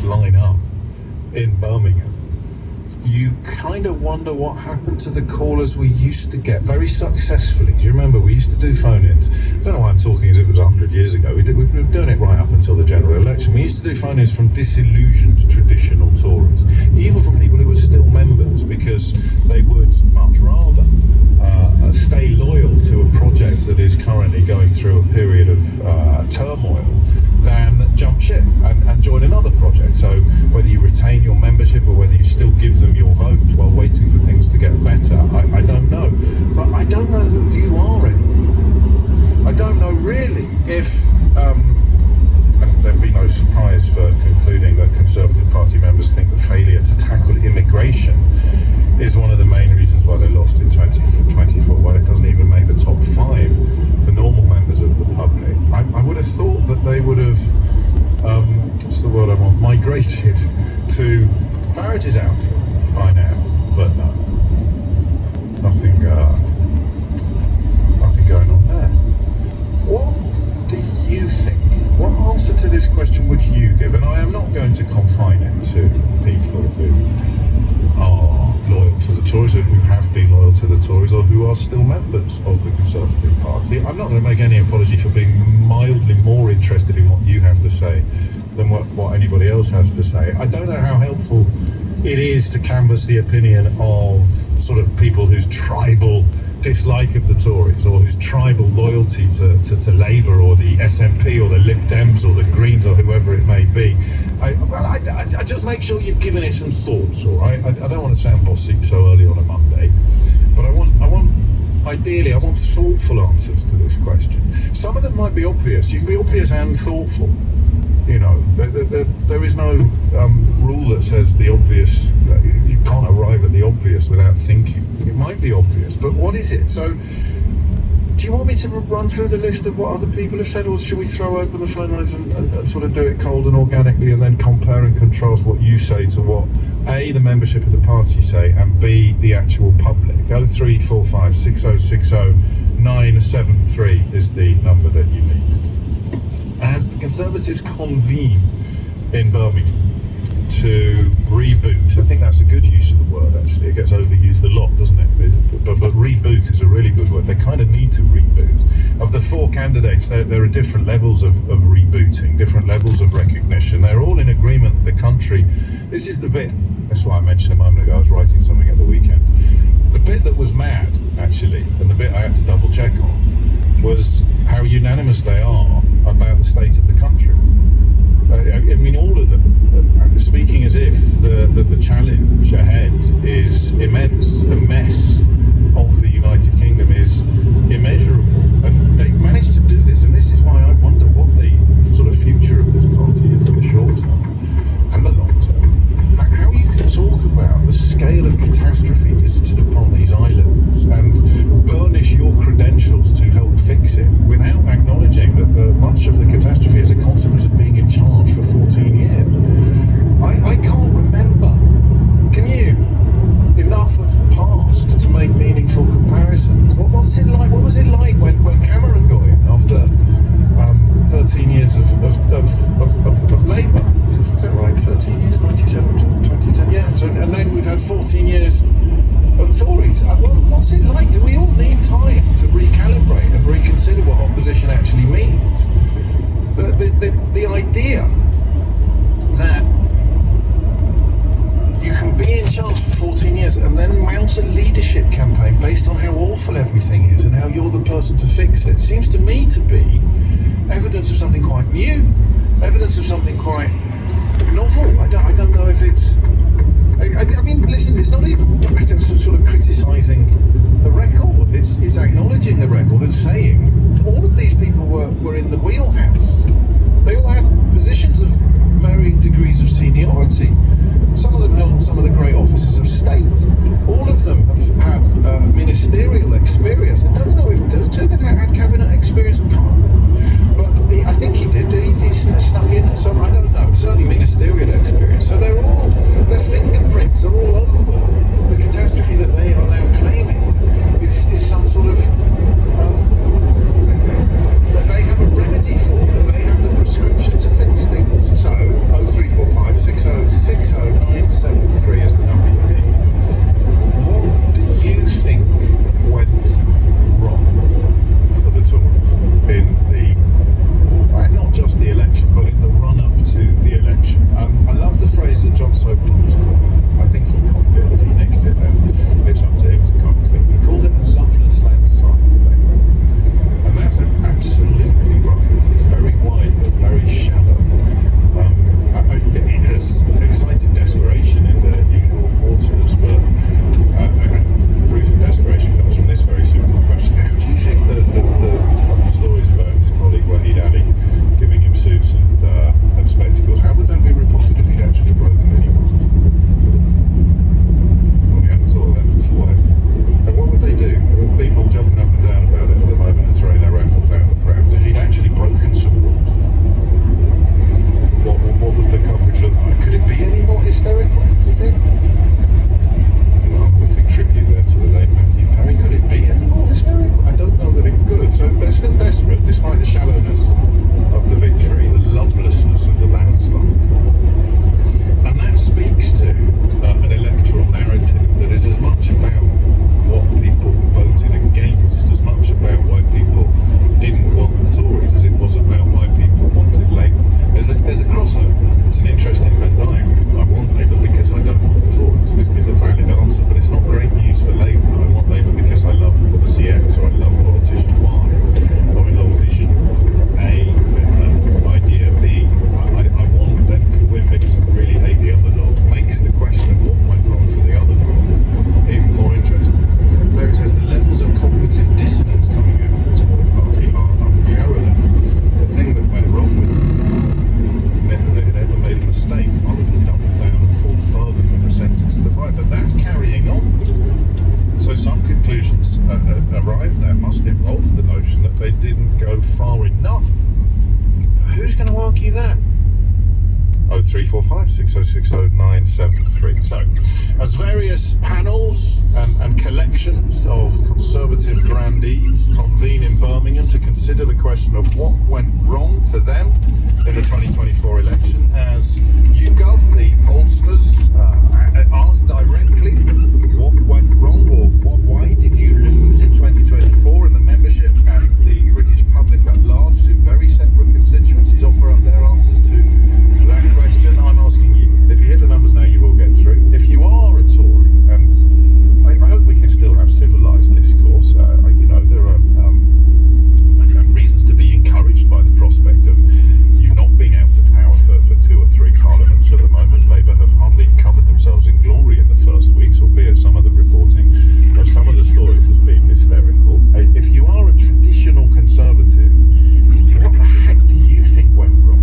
line up in Birmingham, you kind of wonder what happened to the callers we used to get very successfully. Do you remember we used to do phone-ins? I don't know why I'm talking as if it was 100 years ago. We've been doing it right up until the general election. We used to do phone-ins from disillusioned traditional Tories, even from people who were still members, because they would much rather stay loyal to a project that is currently going through a period of turmoil than jump ship and join another project. So whether you retain your membership or whether you still give them your vote while waiting for things to get better, I don't know. But I don't know who you are anymore. I don't know really if, and there'd be no surprise for concluding that Conservative Party members think the failure to tackle immigration is one of the main reasons why they lost in 2024, why it doesn't even make the top 5 for normal members of the public. I would have thought that they would have, what's the word I want, migrated to Farage's outfit by now, but no. Nothing going on there. What do you think? What answer to this question would you give? And I am not going to confine it to people who are loyal to the Tories or who have been loyal to the Tories or who are still members of the Conservative Party. I'm not going to make any apology for being mildly more interested in what you have to say than what anybody else has to say. I don't know how helpful it is to canvass the opinion of sort of people whose tribal dislike of the Tories or whose tribal loyalty to Labour or the SNP or the Lib Dems or the Greens or whoever it may be. I just make sure you've given it some thoughts, all right? I don't want to sound bossy so early on a Monday, but ideally, I want thoughtful answers to this question. Some of them might be obvious. You can be obvious and thoughtful. You know, there is no rule that says the obvious, you can't arrive at the obvious without thinking. It might be obvious, but what is it? So, do you want me to run through the list of what other people have said, or should we throw open the phone lines and sort of do it cold and organically and then compare and contrast what you say to what A, the membership of the party say, and B, the actual public? 0345 6060 973 is the number that you need. As the Conservatives convene in Birmingham to reboot, I think that's a good use of the word actually, it gets overused a lot, doesn't it? But reboot is a really good word. They kind of need to reboot. Of the 4 candidates, there are different levels of rebooting, different levels of recognition. They're all in agreement that the country, this is the bit, that's why I mentioned a moment ago, I was writing something at the weekend. The bit that was mad actually, and the bit I had to double check on, was how unanimous they are about the state of the country. I mean, all of them speaking as if the challenge ahead is immense. The mess of the United Kingdom is immeasurable, and they managed to do this. And this is why I wonder what the sort of future of this party is in the short term and the long term. How you can talk about the scale of catastrophe visited upon these islands and burnish your credentials to help fix it without acknowledging that much of the catastrophe is a consequence of being in charge for 14 years. I can't remember, can you, enough of the past to make meaningful comparisons. What was it like? What was it like when Cameron got in after 13 years of Labour? Is that right? 13 years, 97 to 2010. Yeah. So, and then we've had 14 years of Tories. Well, what's it like? Do we all need time to recalibrate and reconsider what opposition actually means? The idea that you can be in charge for 14 years and then mount a leadership campaign based on how awful everything is and how you're the person to fix it seems to me to be evidence of something quite new, evidence of something quite novel. I don't know if it's... I mean, listen, it's not even sort of criticising the record. It's acknowledging the record and saying all of these people were in the wheelhouse. They all had positions of varying degrees of seniority. Some of them held some of the great offices of state. All of them have had ministerial experience. I don't know if Turnbull had cabinet experience. I can't remember. But I think he did. He snuck in at some, I don't know, certainly ministerial experience. So their fingerprints are all over the catastrophe that they are now claiming is some sort of that they have a remedy for, that they have the prescription to fix things. So 0345 6060 973. So, as various panels and collections of Conservative grandees convene in Birmingham to consider the question of what went wrong for them in the 2024 election, as YouGov, the pollsters, asked directly what went wrong, or why did you lose in 2024, and the membership and the British public at large, two very separate constituencies, offer up their answers to that question. I'm asking you, if you hit the numbers now, you will get through. If you are a Tory, and I hope we can still have civilised discourse, there are reasons to be encouraged by the prospect of you not being out of power for 2 or 3 parliaments at the moment. Labour have hardly covered themselves in glory in the first weeks, albeit some of the reporting of some of the stories has been hysterical. If you are a traditional Conservative, what the heck do you think went wrong?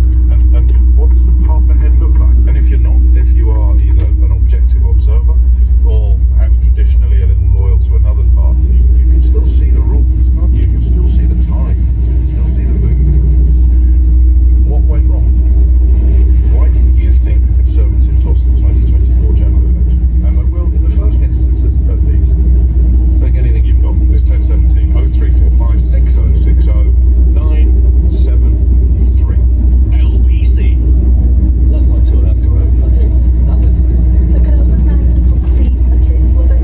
And what does the path ahead look like? And if you're not, if you are either an objective observer or perhaps traditionally a little loyal to another party, you can still see the rules, can't you? You can still see the times, you can still see the movements. What went wrong? Why do you think the Conservatives lost the 2024 general election? And I will, in the first instance at least, take anything you've got. It's 1017 0345 6060 973. LBC. Love my tour up the road. I think nothing. Look at all the signs of coffee and kids with it.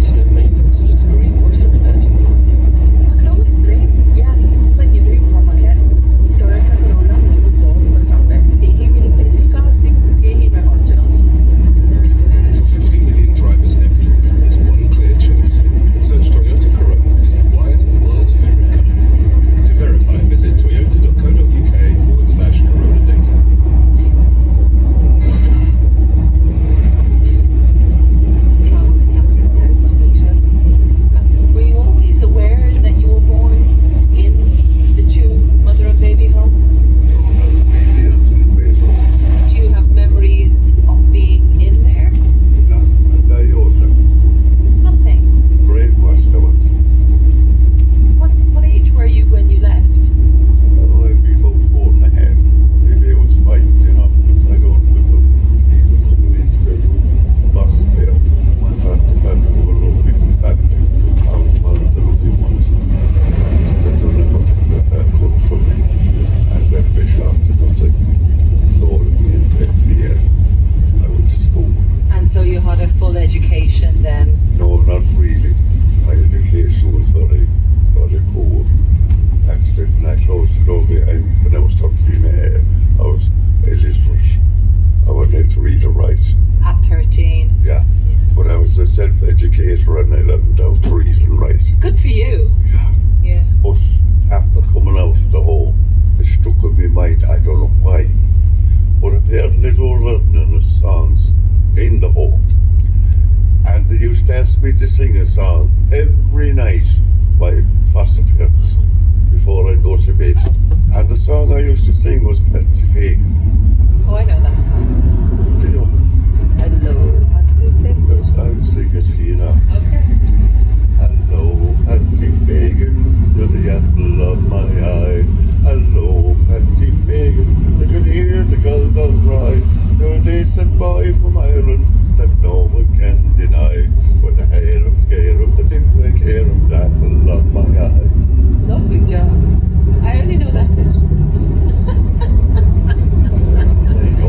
Slim maintenance looks green first every penny. Look at all this green. Yeah, plenty of room for my kid. Så jag kan rolla mig på samhället. Det är helt bilgasing. Det är helt original. For 50 million drivers everywhere, there's one clear choice. Search Toyota Corolla to see why it's the world's favorite car. To verify, visit toyota.co.uk/Corolla data. Were you always aware that you were born in the Chew mother and baby home? Do you have memories of being in there? Nothing. What age were you when you left? And so you had a full education then? No, not really. My education was very, very poor. Actually, when I closed it over, when I was 13, I was illiterate. I wasn't able to read or write. At 13? Yeah. But I was a self-educator and I learned how to read and write. Good for you. Yeah. Yeah. But after coming out of the home, it stuck in my mind. I don't know why. But apparently they were learning the songs in the home. And they used to ask me to sing a song every night by foster parents before I'd go to bed. And the song I used to sing was Petty Fig. Oh, I know that song. Do you know? Hello, Patsy. I'll sing it for you now. Okay. Hello, Petty Fagin, you're the apple of my eye. Hello, Petty Fagin, I can hear the gull cry. You're a distant boy from Ireland that no one can deny. With the hair of scare of the dimwig hair of the apple of my eye. Lovely job. I only know that bit. There you go.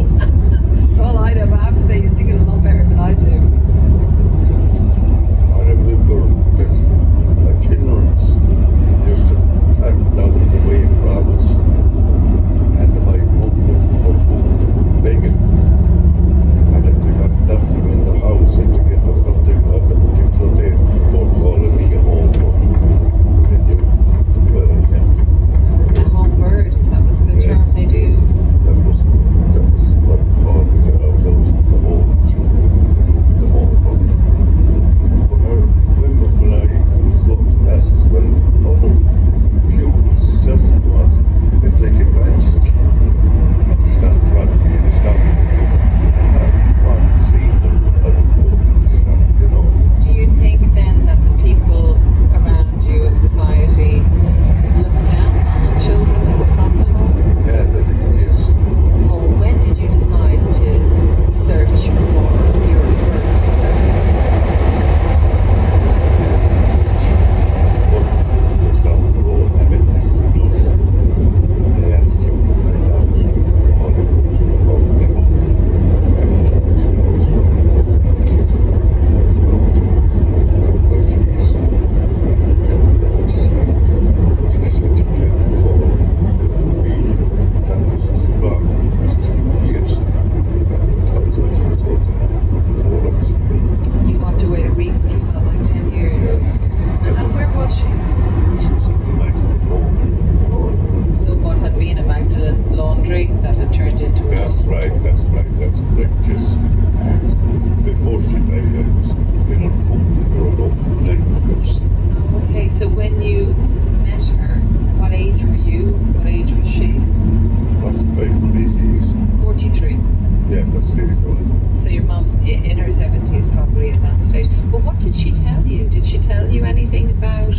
Yeah, that's the one. So your mum in her 70s probably at that stage. But what did she tell you? Did she tell you anything about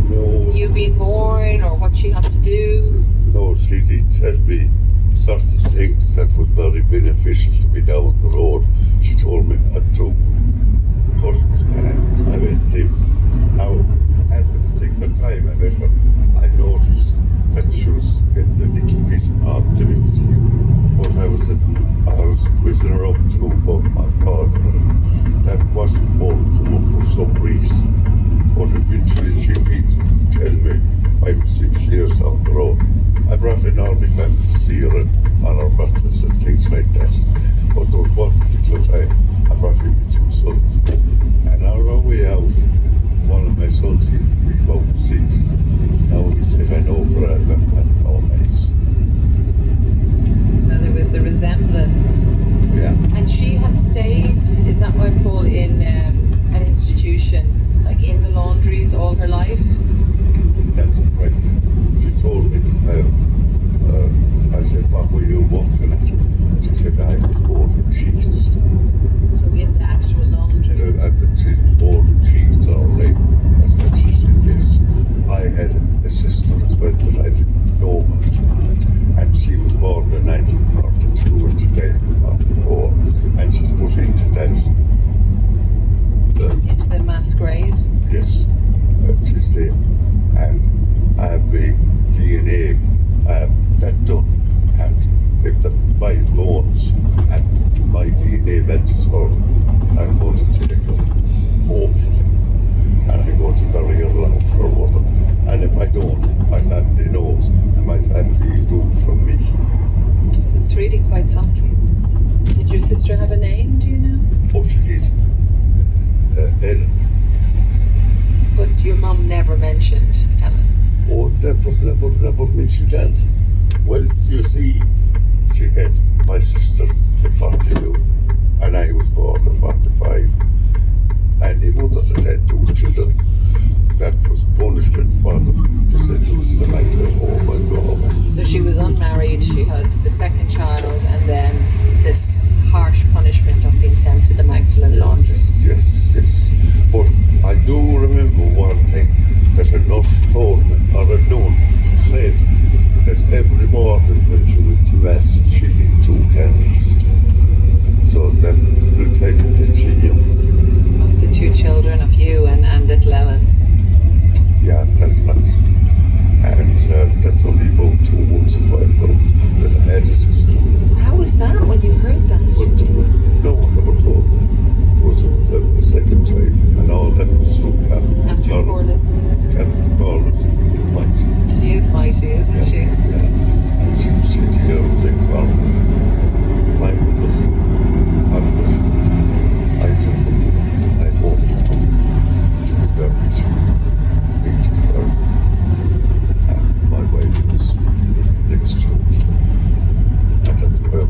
No, you being born or what she had to do? no, she did tell me certain things that was very beneficial to me down the road. She told me how to cut and I went in. Now, at the particular time I met her, I noticed that she was getting a little bit optimistic. But I was quizzing her up too about my father. That wasn't for come up for some reason. But eventually she did tell me 5 or 6 years down the road. I brought in all my family to see her on her birthdays and things like that. But there was one particular time I brought in my 2 sons. And on our way out, one of my sons, he was about 6. Now he said, I know for a and all nice. So there was the resemblance. Yeah. And she had stayed, is that why Paul, in an institution, like in the laundries all her life? That's correct. She told me, I said, what were you working at? She said, I was folding sheets. So in the actual laundry. And she was folding sheets all right. That's what she said, yes. I had a sister as well, but I didn't know much. And she was born in 1942 and she died in 1944. And she's put into that. Into the mass grave. Yes, she's there. And I have the DNA that done. And if the 5 bones and my DNA matches her, I'm going to take her, hopefully. And I'm going to bury her along with her mother. And if I don't, my family knows, and my family do from me. It's really quite something. Did your sister have a name, do you know? Oh, she did. Ellen. But your mum never mentioned Ellen. Oh, never mentioned that. Well, you see, she had my sister at 42, and I was born at 45. And the mother had 2 children. That was punishment for them to send them to the Magdalene home and go home. So she was unmarried, she had the 2nd child, and then this harsh punishment of being sent to the Magdalene laundry. Yes, yes. But I do remember one thing that a nurse told me, or a nun said, that every morning when she went to Mass, she lit 2 candles. So that protected the children. Of the 2 children, of you and little Ellen. Yeah, that's right. And that's only about 2 months ago I found that I had a sister. How was that when you heard that? But no one ever told me. It was a second time, and all that was through Catherine. That's recorded. Catherine Collins, mighty. She is mighty, isn't she? Yeah. And she did everything for me. My mother, after I took her, I hoped to be buried. Thank you for her. And my wife was next to her. And that's where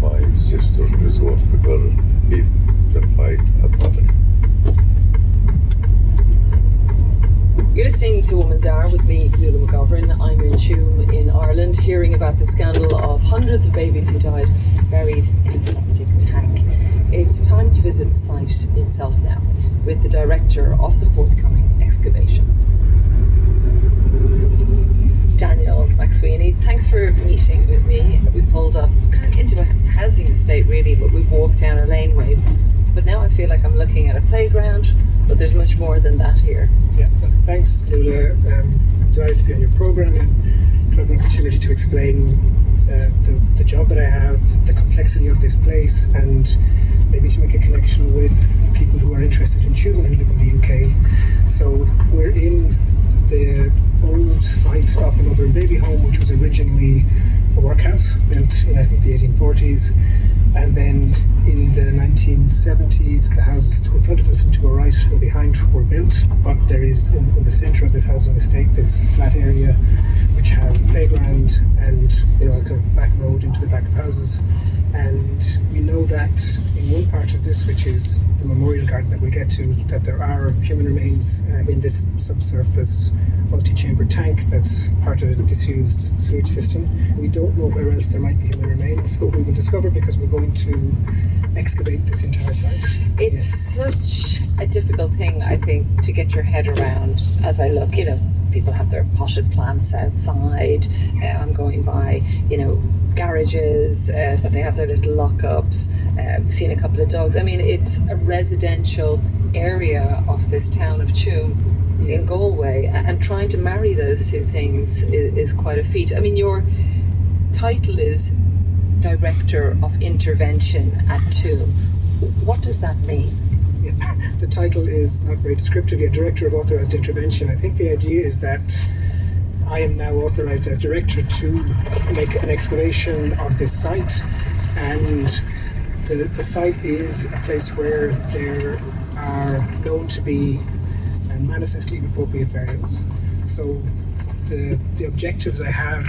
my sister is going to be buried if they find a body. You're listening to Woman's Hour with me, Nuala McGovern. I'm in Tuam in Ireland, hearing about the scandal of hundreds of babies who died buried in a septic tank. It's time to visit the site itself now with the director of the forthcoming excavation. Daniel McSweeney, thanks for meeting with me. We pulled up kind of into a housing estate really, but we've walked down a laneway. But now I feel like I'm looking at a playground, but there's much more than that here. Yeah, well, thanks, Nuala. I'm delighted to be on your programme and to have an opportunity to explain the job that I have, the complexity of this place, and maybe to make a connection with people who are interested in children who live in the UK. So we're in the old site of the Mother and Baby Home, which was originally a workhouse built in, I think, the 1840s. And then in the 1970s, the houses in front of us and to our right and behind were built. But there is, in the centre of this housing estate, this flat area which has a playground and a kind of back road into the back of houses. And we know that in one part of this, which is the memorial garden that we'll get to, that there are human remains in this subsurface multi-chamber tank that's part of a disused sewage system. We don't know where else there might be human remains, but we will discover because we're going to excavate this entire site. It's such a difficult thing, I think, to get your head around. As I look, people have their potted plants outside. I'm going by, garages, they have their little lockups. We've seen a couple of dogs. I mean, it's a residential area of this town of Tuam in Galway, and trying to marry those two things is quite a feat. I mean, your title is Director of Intervention at Tuam. What does that mean? Yeah, the title is not very descriptive yet, Director of Authorised Intervention. I think the idea is that I am now authorised as director to make an excavation of this site, and the site is a place where there are known to be manifestly inappropriate burials. So the objectives I have